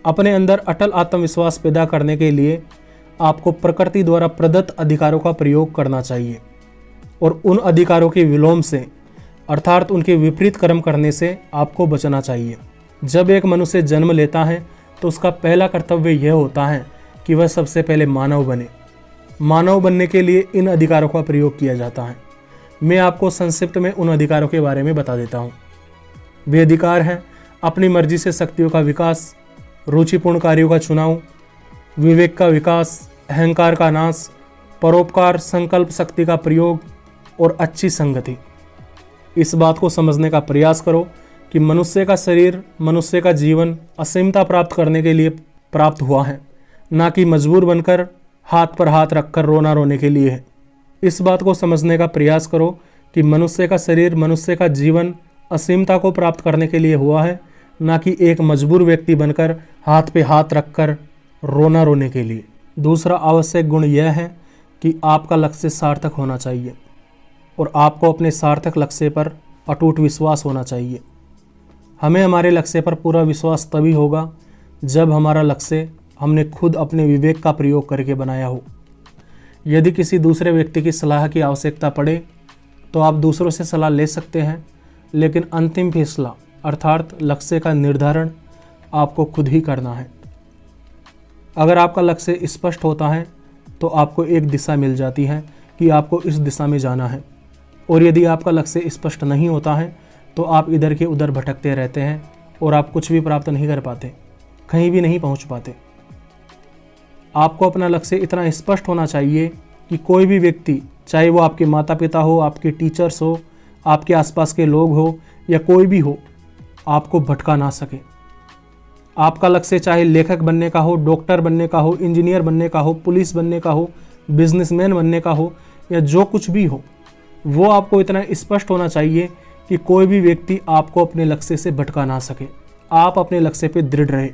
अपने अंदर अटल आत्मविश्वास पैदा करने के लिए आपको प्रकृति द्वारा प्रदत्त अधिकारों का प्रयोग करना चाहिए और उन अधिकारों के विलोम से अर्थात उनके विपरीत कर्म करने से आपको बचना चाहिए। जब एक मनुष्य जन्म लेता है तो उसका पहला कर्तव्य यह होता है कि वह सबसे पहले मानव बने। मानव बनने के लिए इन अधिकारों का प्रयोग किया जाता है। मैं आपको संक्षिप्त में उन अधिकारों के बारे में बता देता हूँ। वे अधिकार हैं अपनी मर्जी से शक्तियों का विकास, रुचिपूर्ण कार्यों का चुनाव, विवेक का विकास, अहंकार का नाश, परोपकार, संकल्प शक्ति का प्रयोग और अच्छी संगति। इस बात को समझने का प्रयास करो कि मनुष्य का शरीर, मनुष्य का जीवन असीमता प्राप्त करने के लिए प्राप्त हुआ है, ना कि मजबूर बनकर हाथ पर हाथ रखकर रोना रोने के लिए है। इस बात को समझने का प्रयास करो कि मनुष्य का शरीर, मनुष्य का जीवन असीमता को प्राप्त करने के लिए हुआ है, ना कि एक मजबूर व्यक्ति बनकर हाथ पे हाथ रखकर रोना रोने के लिए। दूसरा आवश्यक गुण यह है कि आपका लक्ष्य सार्थक होना चाहिए और आपको अपने सार्थक लक्ष्य पर अटूट विश्वास होना चाहिए। हमें हमारे लक्ष्य पर पूरा विश्वास तभी होगा जब हमारा लक्ष्य हमने खुद अपने विवेक का प्रयोग करके बनाया हो। यदि किसी दूसरे व्यक्ति की सलाह की आवश्यकता पड़े तो आप दूसरों से सलाह ले सकते हैं, लेकिन अंतिम फैसला अर्थात लक्ष्य का निर्धारण आपको खुद ही करना है। अगर आपका लक्ष्य स्पष्ट होता है तो आपको एक दिशा मिल जाती है कि आपको इस दिशा में जाना है, और यदि आपका लक्ष्य स्पष्ट नहीं होता है तो आप इधर के उधर भटकते रहते हैं और आप कुछ भी प्राप्त नहीं कर पाते, कहीं भी नहीं पहुंच पाते। आपको अपना लक्ष्य इतना स्पष्ट होना चाहिए कि कोई भी व्यक्ति, चाहे वो आपके माता पिता हो, आपके टीचर्स हो, आपके आसपास के लोग हो या कोई भी हो, आपको भटका ना सके। आपका लक्ष्य चाहे लेखक बनने का हो, डॉक्टर बनने का हो, इंजीनियर बनने का हो, पुलिस बनने का हो, बिजनेसमैन बनने का हो या जो कुछ भी हो, वो आपको इतना स्पष्ट होना चाहिए कि कोई भी व्यक्ति आपको अपने लक्ष्य से भटका ना सके। आप अपने लक्ष्य पे दृढ़ रहे।